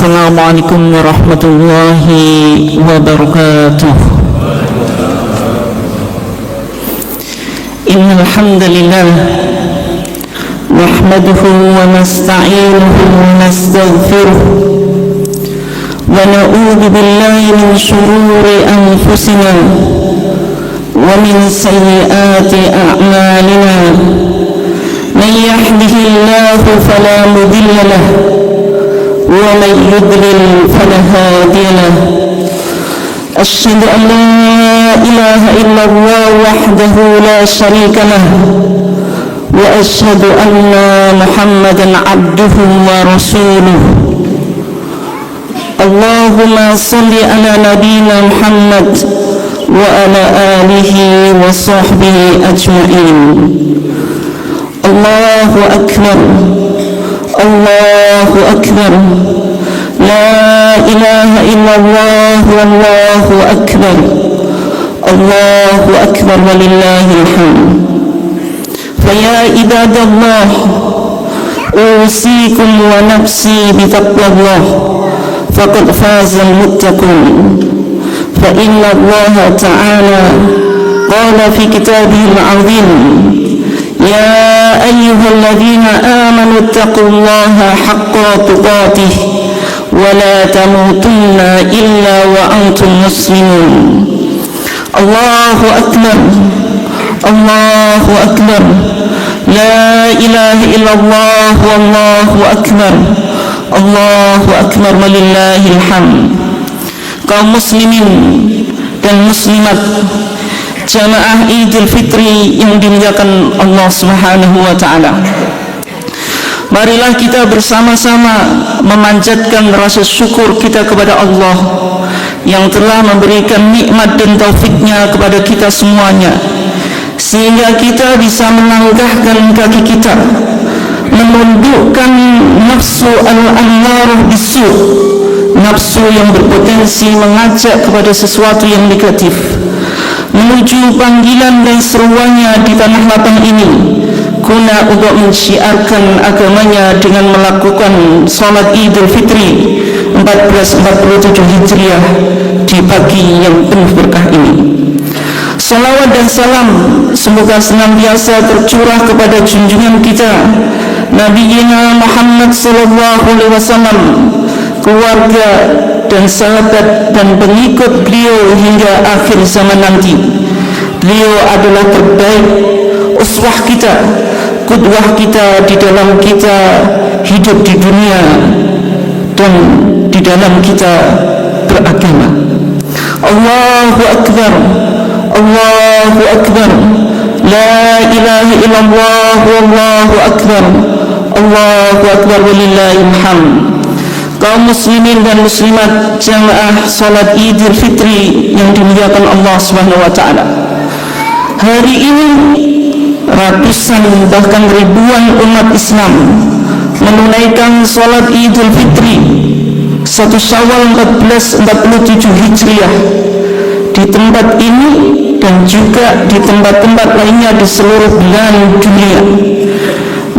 Assalamualaikum warahmatullahi wabarakatuh. Innal hamdalillah nahmaduhu wa nasta'inuhu wa nastaghfiruh wa na'udzu billahi min shururi anfusina wa min sayyiati a'malina. Man yahdihillahu fala mudilla lahu ومن يضلل فلا هادي له. أشهد أن لا إله إلا الله وحده لا شريك له وأشهد أن محمدا عبده ورسوله. اللهم صل على نبينا محمد وعلى آله وصحبه أجمعين. الله أكبر الله أكبر لا إله إلا الله والله أكبر الله أكبر ولله الحمد. فيا عباد الله أوصيكم ونفسي بتقوى الله فقد فاز المتقون. فإن الله تعالى قال في كتابه العظيم: يا أيها الذين آمنوا اتقوا الله حق تقاته ولا تموتن إلا وأنتم مسلمون. الله أكبر الله أكبر لا إله إلا الله والله أكبر الله أكبر ولله الحمد. Kaum muslimin dan muslimat, jamaah Idul Fitri yang dimuliakan Allah Subhanahu wa taala. Marilah kita bersama-sama memanjatkan rasa syukur kita kepada Allah yang telah memberikan nikmat dan taufiknya kepada kita semuanya, sehingga kita bisa melangkahkan kaki kita menundukkan nafsu al-ammarah bisu, nafsu yang berpotensi mengajak kepada sesuatu yang negatif, menuju panggilan dan seruannya di tanah lapang ini, guna untuk mensyiarkan agamanya dengan melakukan salat Idul Fitri 1447 Hijriah di pagi yang penuh berkah ini. Salawat dan salam semoga senantiasa tercurah kepada junjungan kita Nabi Muhammad sallallahu alaihi wasallam, keluarga dan sahabat dan pengikut beliau hingga akhir zaman nanti. Beliau adalah terbaik uswah kita, qudwah kita di dalam kita hidup di dunia dan di dalam kita beragama. Allahu Akbar Allahu Akbar la ilaha illallah wallahu akbar Allahu Akbar walillahil hamd. Kaum muslimin dan muslimat, jamaah salat Idul Fitri yang dimuliakan Allah Subhanahu wa taala. Hari ini ratusan bahkan ribuan umat Islam menunaikan salat Idul Fitri 1 Syawal 1447 Hijriah di tempat ini dan juga di tempat-tempat lainnya di seluruh belahan dunia.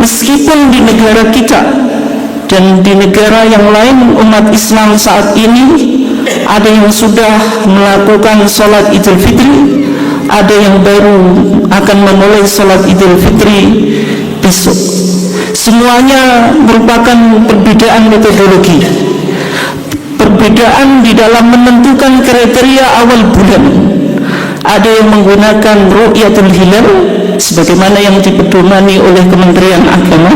Meskipun di negara kita dan di negara yang lain umat Islam saat ini ada yang sudah melakukan salat Idul Fitri, ada yang baru akan memulai salat Idul Fitri besok. Semuanya merupakan perbedaan metodologi, perbedaan di dalam menentukan kriteria awal bulan. Ada yang menggunakan ru'yatul hilal sebagaimana yang dipedomani oleh Kementerian Agama.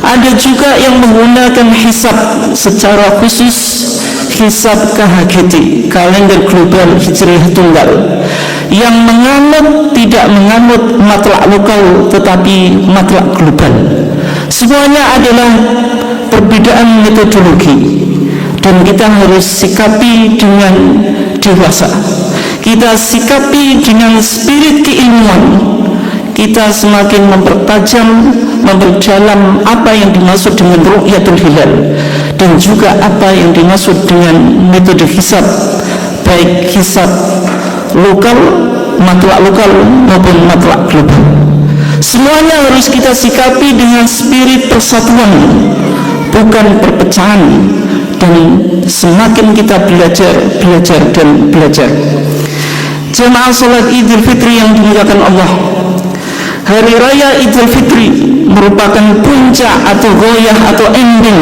Ada juga yang menggunakan hisab secara khusus, hisab KHGT, kalender global Hijriah tunggal, yang menganut tidak menganut matlak lokal tetapi matlak global. Semuanya adalah perbedaan metodologi dan kita harus sikapi dengan dewasa. Kita sikapi dengan spirit keilmuan. Kita semakin mempertajam, memperdalam apa yang dimaksud dengan ru'yatul hilal dan juga apa yang dimaksud dengan metode hisab, baik hisab lokal, matlak lokal maupun matlak global. Semuanya harus kita sikapi dengan spirit persatuan, bukan perpecahan, dan semakin kita belajar dan belajar. Jemaah salat Idul Fitri yang dimuliakan Allah, hari raya Idul Fitri merupakan puncak atau goyah atau ending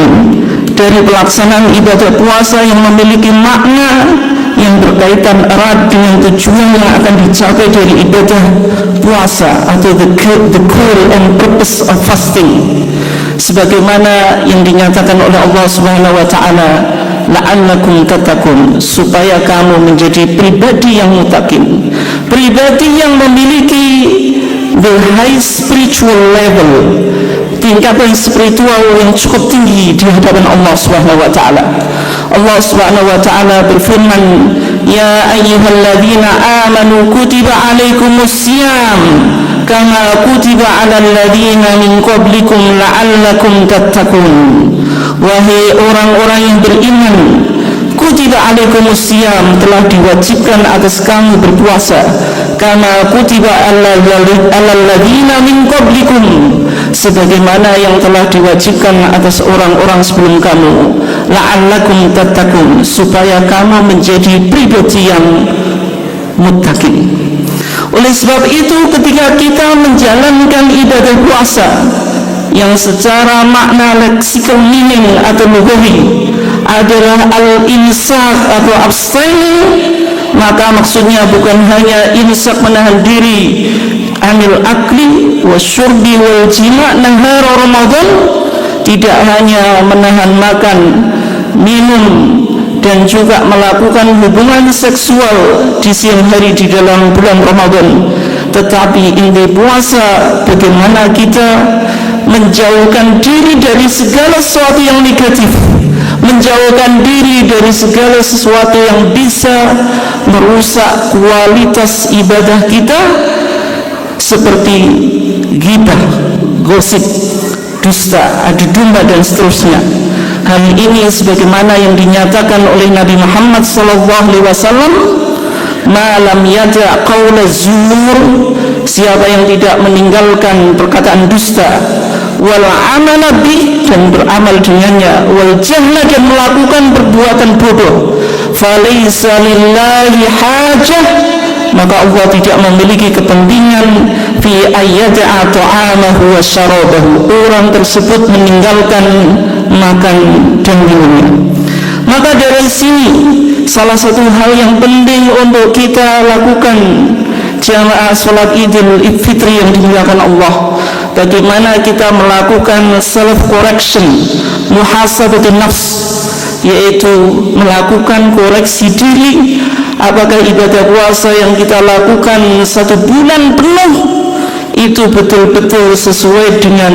dari pelaksanaan ibadah puasa yang memiliki makna yang berkaitan erat dengan tujuan yang akan dicapai dari ibadah puasa atau the goal and purpose of fasting, sebagaimana yang dinyatakan oleh Allah Subhanahu wa taala, la'allakum tattaqun, supaya kamu menjadi pribadi yang muttaqin, pribadi yang memiliki the high spiritual level, tingkatan spiritual yang cukup tinggi di hadapan Allah Subhanahu wa taala. Allah Subhanahu wa taala berfirman, ya ayyuhalladzina amanu kutiba alaikumusiyam kama kutiba alal ladzina min qablikum la'allakum tattaqun. Wahai orang-orang yang beriman, kutiba alaikumusiyam, telah diwajibkan atas kamu berpuasa, kama kutiba alal ladzina min qablikum, sebagaimana yang telah diwajibkan atas orang-orang sebelum kamu, la'allakum tattaqun, supaya kamu menjadi pribadi yang muttaqin. Oleh sebab itu, ketika kita menjalankan ibadah puasa yang secara makna lexical meaning atau lugawi adalah al-imsak atau abstain, maka maksudnya bukan hanya imsak menahan diri anil akli wasyurbi wal jima' nahar Ramadan, tidak hanya menahan makan, minum dan juga melakukan hubungan seksual di siang hari di dalam bulan Ramadan, tetapi inti puasa bagaimana kita menjauhkan diri dari segala sesuatu yang negatif, menjauhkan diri dari segala sesuatu yang bisa merusak kualitas ibadah kita, seperti ghibah, gosip, dusta, adu domba dan seterusnya. Hal ini sebagaimana yang dinyatakan oleh Nabi Muhammad SAW, malam yada qaula zur, siapa yang tidak meninggalkan perkataan dusta, wal amala bih, dan beramal dengannya, wal jahla, dan melakukan perbuatan bodoh, falaysa lillahi hajah, maka Allah tidak memiliki kepentingan fi ayyada'a ta'amahu wa syarabahu, orang tersebut meninggalkan makan dan minumnya. Maka dari sini salah satu hal yang penting untuk kita lakukan jamaah salat Idul Fitri yang dimuliakan Allah, bagaimana kita melakukan self correction, muhasabatun nafs, yaitu melakukan koreksi diri. Apakah ibadah puasa yang kita lakukan 1 bulan penuh itu betul-betul sesuai dengan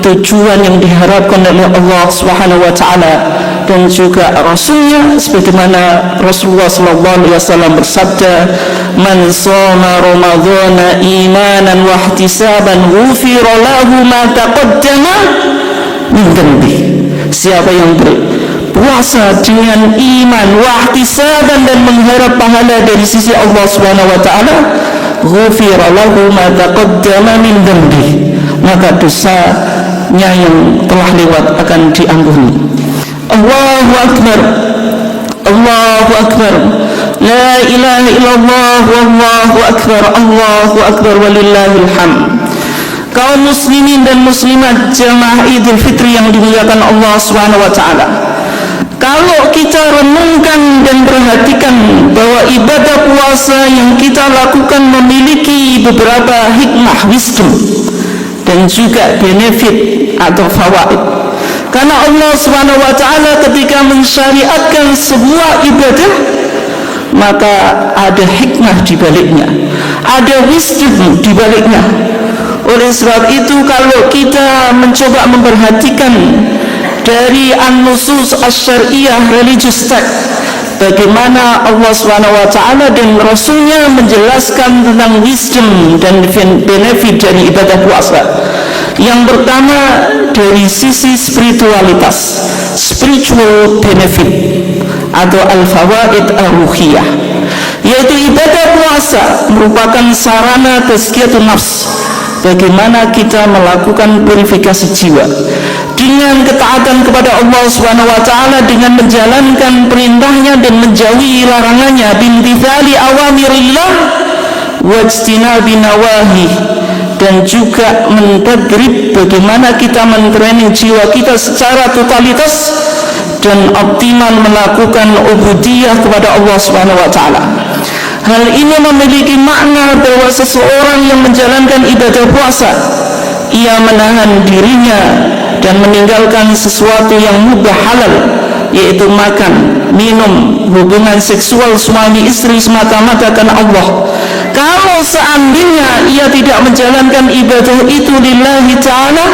tujuan yang diharapkan oleh Allah Subhanahu wa taala dan juga Rasulnya, sebagaimana Rasulullah sallallahu alaihi wasallam bersabda, man shoma ramadhana imanan wa ihtisaban ghufira lahu ma taqaddama min dhanbi. Siapa yang puasa dengan iman, wahtisaban, dan mengharap pahala dari sisi Allah Subhanahu wa taala, ghufira lahu ma taqaddama min dhanbi, maka dosanya yang telah lewat akan diampuni. Allahu akbar, Allahu akbar, la ilaha illallah, wallahu akbar, Allahu akbar, walillahil hamd. Kaum muslimin dan muslimat jamaah Idul Fitri yang dimuliakan Allah Subhanahu wa taala, kalau kita renungkan dan perhatikan bahwa ibadah puasa yang kita lakukan memiliki beberapa hikmah, wisdom, dan juga benefit atau fawaid. Karena Allah Subhanahu wa taala ketika mensyariatkan sebuah ibadah, maka ada hikmah di baliknya, ada wisdom di baliknya. Oleh sebab itu, kalau kita mencoba memperhatikan dari an-nusus asy-syar'iyyah, religious text, bagaimana Allah Subhanahu wa taala dan Rasulnya menjelaskan tentang wisdom dan benefit dari ibadah puasa. Yang pertama, dari sisi spiritualitas, spiritual benefit atau al-fawaid ar-ruhiyah, yaitu ibadah puasa merupakan sarana tazkiyatun nafs, bagaimana kita melakukan purifikasi jiwa. dengan ketaatan kepada Allah Subhanahu wa taala, dengan menjalankan perintahnya dan menjauhi larangannya, bimtithali awamirillah wajtinabi nawahi, dan juga mentadrib bagaimana kita mentraining jiwa kita secara totalitas dan optimal melakukan ubudiyah kepada Allah Subhanahu wa taala. Hal ini memiliki makna bahwa seseorang yang menjalankan ibadah puasa, ia menahan dirinya dan meninggalkan sesuatu yang mubah halal, yaitu makan, minum, hubungan seksual suami istri semata-mata karena Allah. Kalau seandainya ia tidak menjalankan ibadah itu lillahi ta'ala,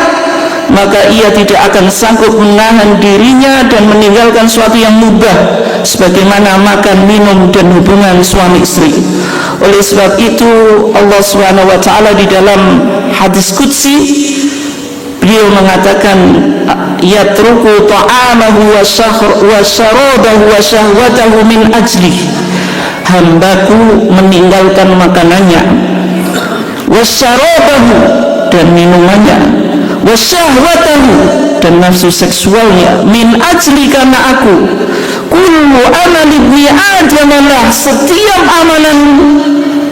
maka ia tidak akan sanggup menahan dirinya dan meninggalkan sesuatu yang mubah sebagaimana makan, minum, dan hubungan suami istri. Oleh sebab itu Allah Subhanahu wa taala di dalam hadis qudsi beliau mengatakan, yatruku ta'amahu wa syarabahu wa syahwatahu min ajli, hambaku meninggalkan makanannya, wa syarabahu dan minumannya, wa syahwatahu dan nafsu seksualnya, min ajli karena aku, kullu amali ibni adam lah, setiap amalan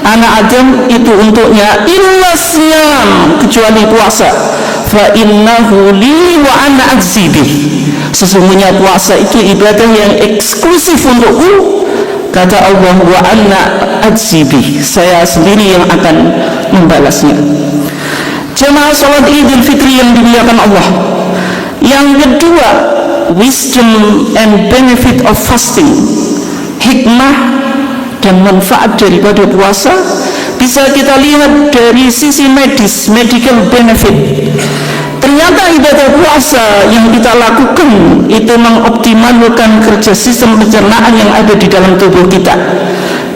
anak Adam itu untuknya, illa siyam, kecuali puasa, fa innahu li wa ana ajzibih, sesungguhnya puasa itu ibadah yang eksklusif untukku, kata Allah, wa ana ajzibih, saya sendiri yang akan membalasnya. Jemaah salat Idul Fitri yang dimuliakan Allah, yang kedua, wisdom and benefit of fasting, hikmah dan manfaat daripada puasa bisa kita lihat dari sisi medis, medical benefit. Ternyata ibadah puasa yang kita lakukan itu mengoptimalkan kerja sistem pencernaan yang ada di dalam tubuh kita,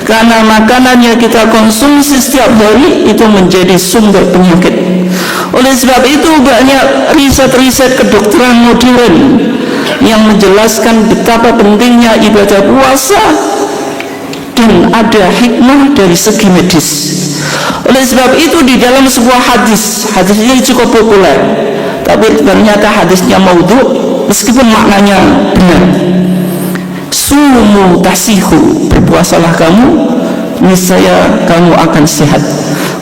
karena makanan yang kita konsumsi setiap hari itu menjadi sumber penyakit. Oleh sebab itu banyak riset-riset kedokteran modern yang menjelaskan betapa pentingnya ibadah puasa dan ada hikmah dari segi medis. Oleh sebab itu di dalam sebuah hadis ini cukup populer, tapi ternyata hadisnya maudhu meskipun maknanya benar. Sumu tasihu, berpuasalah kamu, niscaya kamu akan sehat.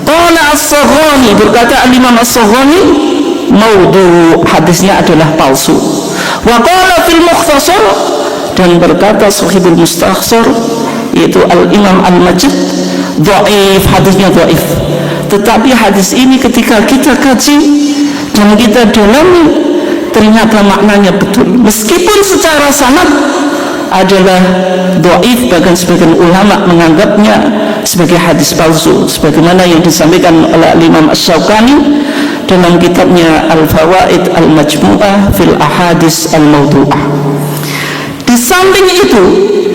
Qala As-Saghani, berkata Imam As-Saghani, maudhu, hadisnya adalah palsu. Wa qala fil Mukhtasar, dan berkata Sahibul Mustakhsar, yaitu Al-Imam Al-Majid, dhaif, hadisnya dhaif. Tetapi hadis ini ketika kita kaji dan kita dalami, ternyata maknanya betul, meskipun secara sanad adalah dhaif, bahkan sebagian ulama menganggapnya sebagai hadis palsu, sebagaimana yang disampaikan oleh Imam Asy-Syaukani dalam kitabnya Al-Fawaid Al-Majmu'ah fil Ahadits Al-Mawdu'ah. Di samping itu,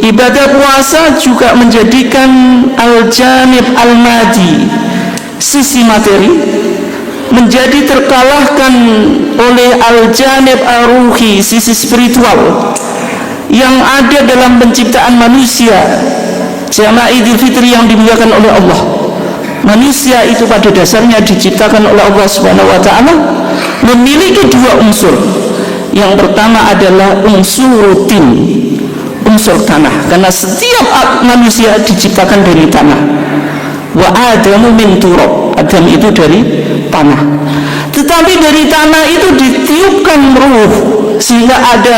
ibadah puasa juga menjadikan al-janib al-madi, sisi materi, menjadi terkalahkan oleh al-janib ar-ruhi, sisi spiritual yang ada dalam penciptaan manusia. Jamaah Idul Fitri yang dimuliakan oleh Allah, manusia itu pada dasarnya diciptakan oleh Allah Subhanahu wa taala memiliki dua unsur. Yang pertama adalah unsur rutin, unsur tanah, karena setiap manusia diciptakan dari tanah. Wa adamu min turab, Adam itu dari tanah. Tetapi dari tanah itu ditiupkan ruh, sehingga ada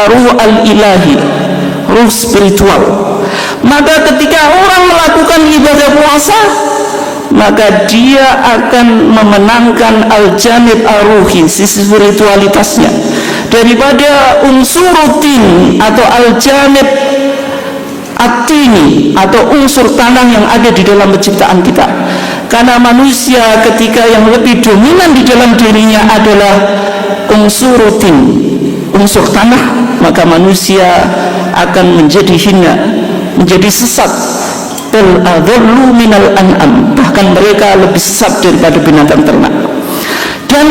ruh al-ilahi, ruh spiritual. Maka ketika orang melakukan ibadah puasa, maka dia akan memenangkan al-janib ar-ruhi, sisi spiritualitasnya, daripada unsur rutin atau al-janib at-tini atau unsur tanah yang ada di dalam penciptaan kita. Karena manusia ketika yang lebih dominan di dalam dirinya adalah unsur rutin, unsur tanah, maka manusia akan menjadi hina, menjadi sesat, bal adallu minal an'am, bahkan mereka lebih sesat daripada binatang ternak. Dan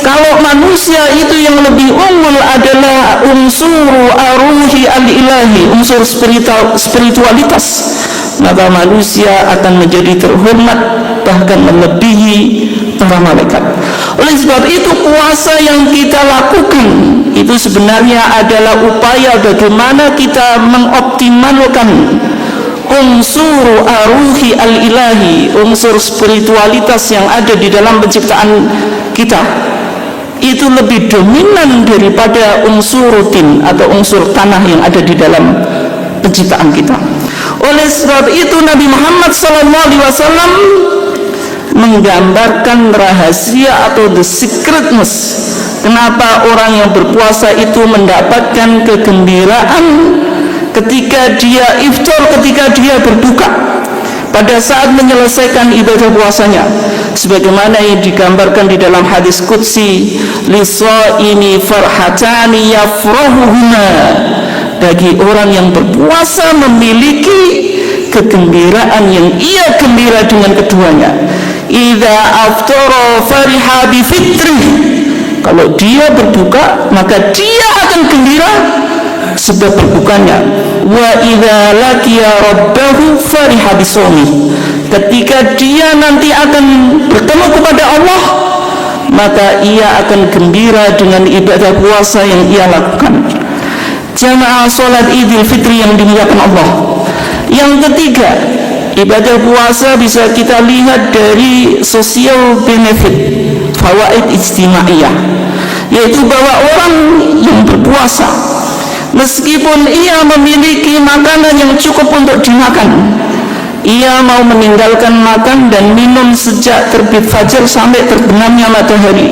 kalau manusia itu yang lebih unggul adalah unsur aruhi al-ilahi, unsur spiritualitas, maka manusia akan menjadi terhormat, bahkan melebihi para malaikat. Oleh sebab itu puasa yang kita lakukan itu sebenarnya adalah upaya bagaimana kita mengoptimalkan unsur aruhi al-ilahi, unsur spiritualitas yang ada di dalam penciptaan kita itu lebih dominan daripada unsur rutin atau unsur tanah yang ada di dalam penciptaan kita. Oleh sebab itu Nabi Muhammad SAW menggambarkan rahasia atau the secretness kenapa orang yang berpuasa itu mendapatkan kegembiraan ketika dia iftar, ketika dia berbuka, pada saat menyelesaikan ibadah puasanya, sebagaimana yang digambarkan di dalam hadis qudsi, lisaimi farhatani yafrahuhuma, bagi orang yang berpuasa memiliki kegembiraan yang ia gembira dengan keduanya. Idza aftara fariha bi fitrih, kalau dia berbuka maka dia akan gembira sebab berbukanya. Wa idza laqiya rabbahu fariha bi shaumi, ketika dia nanti akan bertemu kepada Allah maka ia akan gembira dengan ibadah puasa yang ia lakukan. Jamaah salat Idul Fitri yang dimuliakan Allah. Yang ketiga, ibadah puasa bisa kita lihat dari social benefit, fawaid ijtimaiyah, yaitu bahwa orang yang berpuasa meskipun ia memiliki makanan yang cukup untuk dimakan, ia mau meninggalkan makan dan minum sejak terbit fajar sampai terbenamnya matahari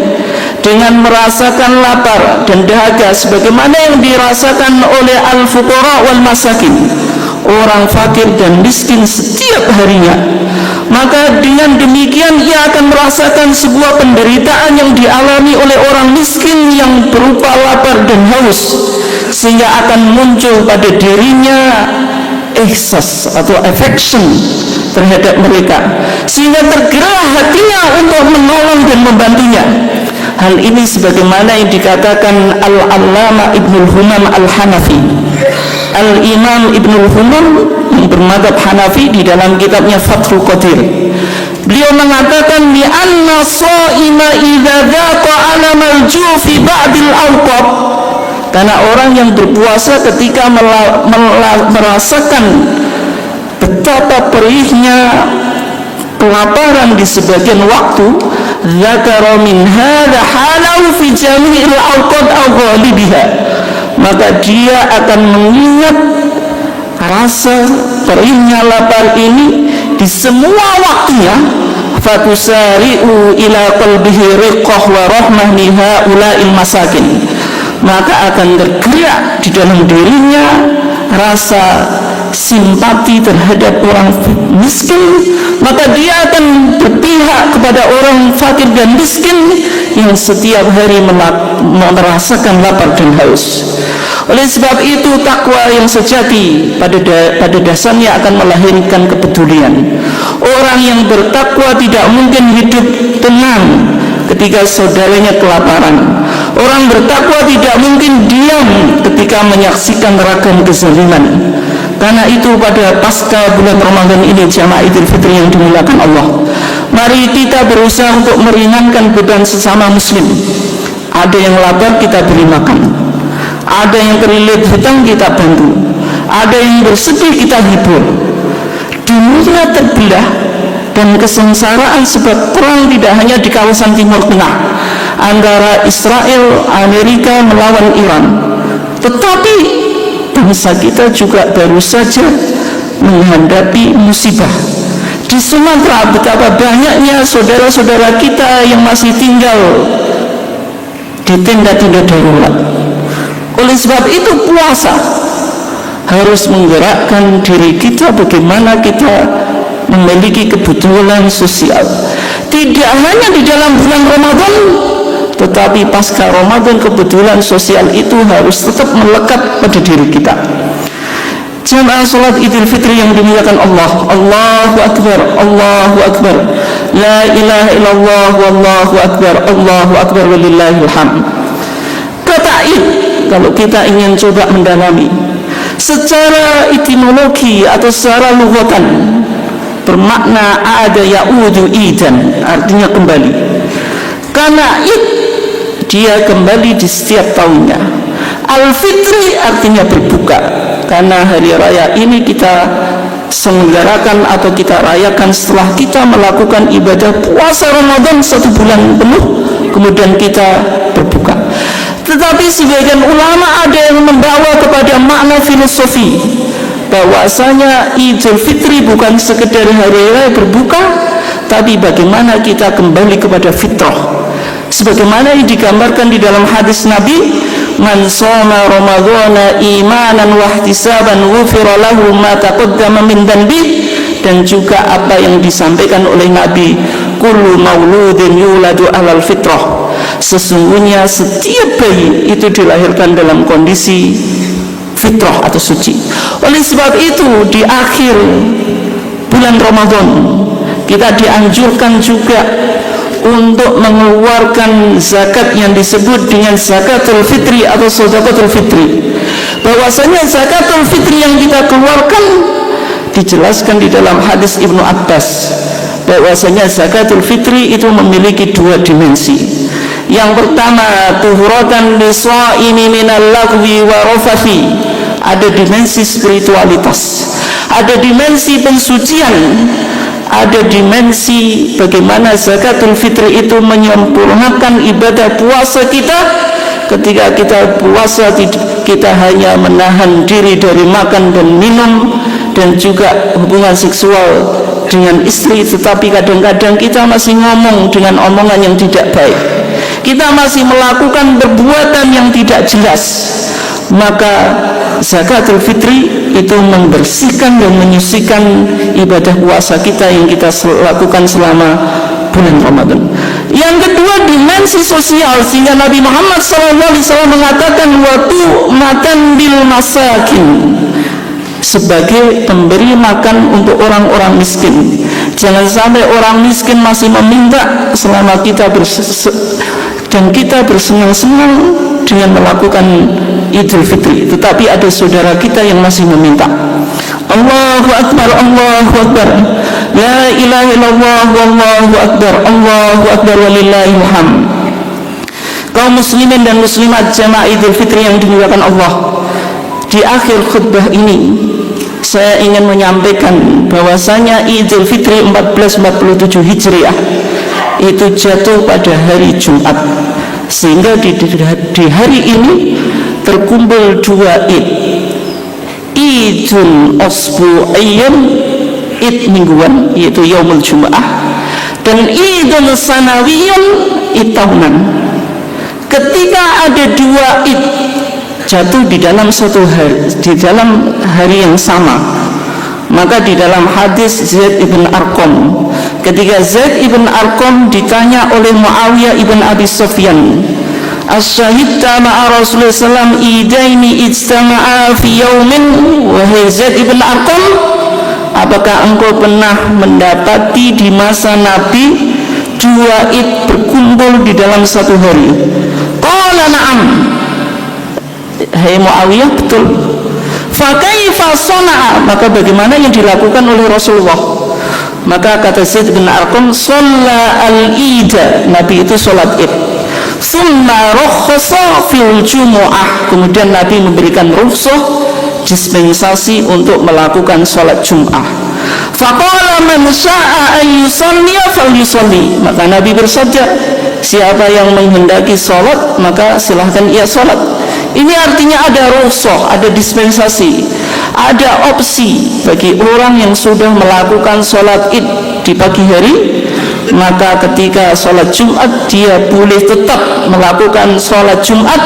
dengan merasakan lapar dan dahaga sebagaimana yang dirasakan oleh al-fuqara wal masakin, orang fakir dan miskin setiap harinya, maka dengan demikian ia akan merasakan sebuah penderitaan yang dialami oleh orang miskin yang berupa lapar dan haus, sehingga akan muncul pada dirinya ihsas atau affection terhadap mereka, sehingga tergerak hatinya untuk menolong dan membantunya. Hal ini sebagaimana yang dikatakan Al-Allamah Ibnul Humam Al-Hanafi, Al-Imam Ibnul Humam yang bermadhab Hanafi, di dalam kitabnya Fathul Qadir. Beliau mengatakan bi anna shaima idza dhaqa alamal jufi ba'dil awqat, karena orang yang berpuasa ketika merasakan betapa perihnya kelaparan di sebagian waktu, zakara min hadza halau fi jami'il awqat aw ghalibiha, maka dia akan mengingat rasa perihnya lapar ini di semua waktunya. Fatusari'u ila qalbihi riqqah wa rahmah li haula'il masakin, maka akan tergerak di dalam dirinya rasa simpati terhadap orang miskin, maka dia akan berpihak kepada orang fakir dan miskin yang setiap hari merasakan lapar dan haus. Oleh sebab itu takwa yang sejati pada dasarnya akan melahirkan kepedulian. Orang yang bertakwa tidak mungkin hidup tenang ketika saudaranya kelaparan. Orang bertakwa tidak mungkin diam ketika menyaksikan ragam kezaliman. Karena itu pada pasca bulan Ramadan ini, jamaah Idul Fitri yang dimuliakan Allah, mari kita berusaha untuk meringankan beban sesama muslim. Ada yang lapar, kita beri makan. Ada yang terlilit hutang, kita bantu. Ada yang bersedih, kita hibur. Dunia terbelah dan kesengsaraan sebab perang tidak hanya di kawasan Timur Tengah antara Israel, Amerika melawan Iran, tetapi bangsa kita juga baru saja menghadapi musibah. Di Sumatera betapa banyaknya saudara-saudara kita yang masih tinggal di tenda-tenda darurat. Oleh sebab itu puasa harus menggerakkan diri kita bagaimana kita memiliki kebutuhan sosial, tidak hanya di dalam bulan Ramadan, tetapi pasca Ramadan kebetulan sosial itu harus tetap melekat pada diri kita. Jamaah salat Idul Fitri yang dimuliakan Allah, Allahu Akbar, Allahu Akbar, la ilaha illallah, wallahu akbar, Allahu Akbar, walillahil hamd. Kata Id, kalau kita ingin coba mendalami secara etimologi atau secara lughatan, bermakna ada ya'udu idan, artinya kembali. Karena dia kembali di setiap tahunnya. Al-Fitri artinya berbuka, karena hari raya ini kita selenggarakan atau kita rayakan setelah kita melakukan ibadah puasa Ramadan 1 bulan penuh, kemudian kita berbuka. Tetapi sebagian ulama ada yang membawa kepada makna filosofi bahwasanya Idul Fitri bukan sekedar hari raya berbuka, tapi bagaimana kita kembali kepada fitrah, sebagaimana yang digambarkan di dalam hadis Nabi, man shoma ramadhana imanan wa ihtisaban ghufira lahu ma taqaddama min dhanbi, dan juga apa yang disampaikan oleh Nabi, kullu mauludin yuladu alal fitrah, sesungguhnya setiap bayi itu dilahirkan dalam kondisi fitrah atau suci. Oleh sebab itu di akhir bulan Ramadan kita dianjurkan juga untuk mengeluarkan zakat yang disebut dengan zakatul fitri atau sedekatul fitri. Bahwasanya zakatul fitri yang kita keluarkan dijelaskan di dalam hadis Ibnu Abbas, bahwasanya zakatul fitri itu memiliki 2 dimensi. Yang pertama, tuhuratan lisa'imi minal lagwi wa rafathi, ada dimensi spiritualitas, ada dimensi pensucian, ada dimensi bagaimana zakatul fitri itu menyempurnakan ibadah puasa kita. Ketika kita puasa, kita hanya menahan diri dari makan dan minum dan juga hubungan seksual dengan istri, tetapi kadang-kadang kita masih ngomong dengan omongan yang tidak baik, kita masih melakukan perbuatan yang tidak jelas. Maka zakatul fitri itu membersihkan dan menyucikan ibadah puasa kita yang kita lakukan selama bulan Ramadan. Yang kedua, dimensi sosial, sehingga Nabi Muhammad SAW mengatakan watu matan bil masakin, sebagai pemberi makan untuk orang-orang miskin. Jangan sampai orang miskin masih meminta selama kita dan kita bersenang-senang dengan melakukan Idul Fitri, tetapi ada saudara kita yang masih meminta. Allahu Akbar, Allahu Akbar, la ilaha illallah, wallahu akbar, Allahu akbar, walillahil hamd. Kaum muslimin dan muslimat jamaah Idul Fitri yang dimuliakan Allah, di akhir khutbah ini saya ingin menyampaikan bahwasanya Idul Fitri 1447 Hijriah itu jatuh pada hari Jumat, sehingga di hari ini terkumpul 2 Id, Idul Usbu'iyyan, Id mingguan yaitu Yaumul Jum'ah, dan Idul Sanawiyyun, Id tahunan. Ketika ada 2 Id jatuh di dalam satu hari, di dalam hari yang sama, maka di dalam hadis Zaid ibn Arqam, ketika Zaid ibn Arqam ditanya oleh Muawiyah ibn Abi Sufyan, as-syahidta ma'a Rasulullah SAW idaini ijtama'a fi yaumin, wahai Zaid ibn Arqam, apakah engkau pernah mendapati di masa Nabi 2 Id berkumpul di dalam satu hari? Qala na'am, hai Muawiyah, betul. Fakaifa sana'a, maka bagaimana yang dilakukan oleh Rasulullah? Maka kata Zaid bin Arqam, shalla al-ida, Nabi itu sholat Id, thumma rakhasa fil jumu'ah, kemudian Nabi memberikan rukhsah, dispensasi untuk melakukan sholat Jum'ah. Faqala man sya'a an yusalliya falyusalli, maka Nabi bersabda, siapa yang menghendaki sholat maka silahkan ia sholat. Ini artinya ada rukhsah, ada dispensasi, ada opsi bagi orang yang sudah melakukan sholat Id di pagi hari, maka ketika sholat Jumat dia boleh tetap melakukan sholat Jumat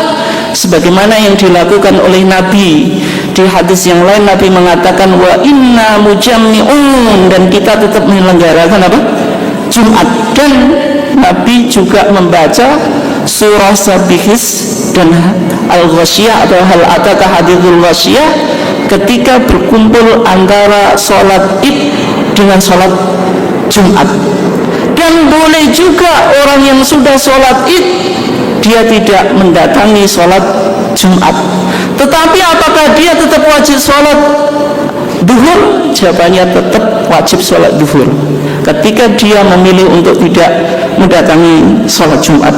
sebagaimana yang dilakukan oleh Nabi. Di hadis yang lain Nabi mengatakan wa inna mujammi'un, dan kita tetap menyelenggarakan apa? Jumat. Dan Nabi juga membaca surah Sabihis dan Al-Ghasyiyah atau Hal Ataka Hadithul Ghasyiyah ketika berkumpul antara sholat Id dengan sholat Jumat. Dan boleh juga orang yang sudah sholat Id dia tidak mendatangi sholat Jumat, tetapi apakah dia tetap wajib sholat? duhur, jawabannya tetap wajib sholat duhur ketika dia memilih untuk tidak mendatangi sholat Jumat.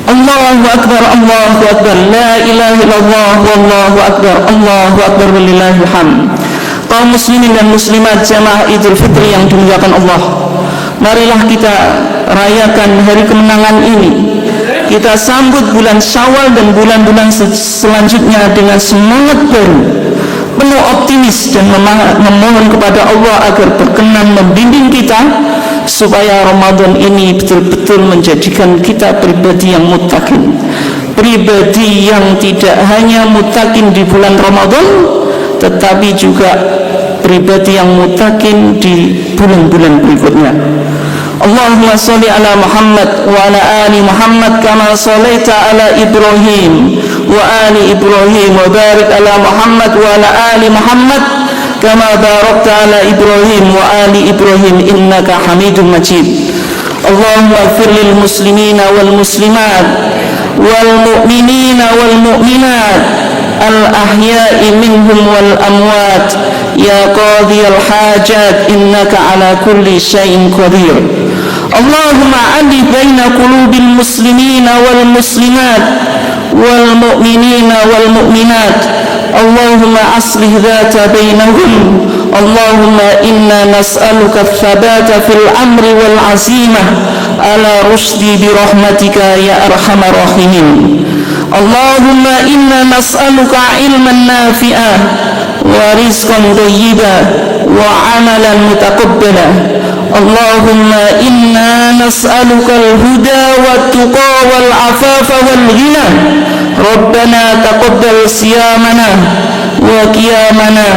Allahu Akbar, Allahu Akbar, la ilaha illallah, wallahu akbar, Allahu Akbar, walillahil hamd. Kaum muslimin dan muslimat jamaah Idul Fitri yang dimuliakan Allah, marilah kita rayakan hari kemenangan ini. Kita sambut bulan Syawal dan bulan-bulan selanjutnya dengan semangat baru, penuh optimis, dan memohon kepada Allah agar berkenan membimbing kita supaya Ramadan ini betul-betul menjadikan kita pribadi yang muttaqin, pribadi yang tidak hanya muttaqin di bulan Ramadan, tetapi juga pribadi yang muttaqin di bulan-bulan berikutnya. Allahumma sholli ala Muhammad wa ala ali Muhammad kama shallaita ala Ibrahim wa ali Ibrahim wa barik ala Muhammad wa ala ali Muhammad kama barakta ala Ibrahim wa ali Ibrahim innaka Hamidum Majid. Allahumma ighfir lil muslimina wal muslimat wal mu'minina wal mu'minat al ahya'i minhum wal amwat ya qadiyal hajat innaka ala kulli syai'in qadir. Allahumma alif baina qulubil muslimina wal muslimat wal mu'minina wal mu'minat. Allahumma aslih dhata bainahum. Allahumma inna nas'aluka thabata fil amri wal azimah ala rushdi bi rahmatika ya arhamar rahimin. Allahumma inna nas'aluka ilman nafi'ah wa rizqan thayyiban wa amalan mutaqabbala. Allahumma inna nas'aluka al-huda wat-tuqa wal-afafa wal-ghina. Rabbana taqabbal siyamana wa qiyamana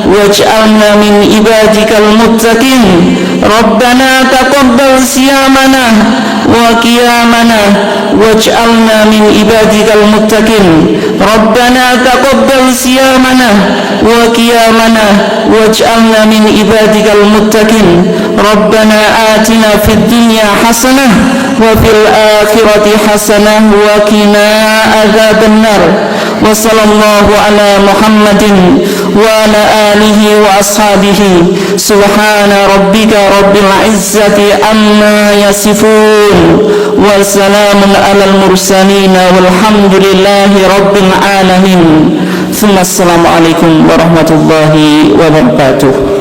waj'alna min ibadikal muttaqin. Rabbana taqabbal siyamana wa qiyamana waj'alna min ibadikal muttaqin. Rabbana taqabbal siyamana wa qiyamana waj'alna min ibadikal muttaqin. Rabbana atina fid dunya hasanah wa fil akhirati hasanah wa qina adzaban nar. Wa sallallahu ala Muhammadin wa ala alihi wa ashabihi. Subhana rabbika rabbil izzati amma yasifun wa salamun alal mursalin walhamdulillahi rabbil alamin. Assalamualaikum warahmatullahi wabarakatuh.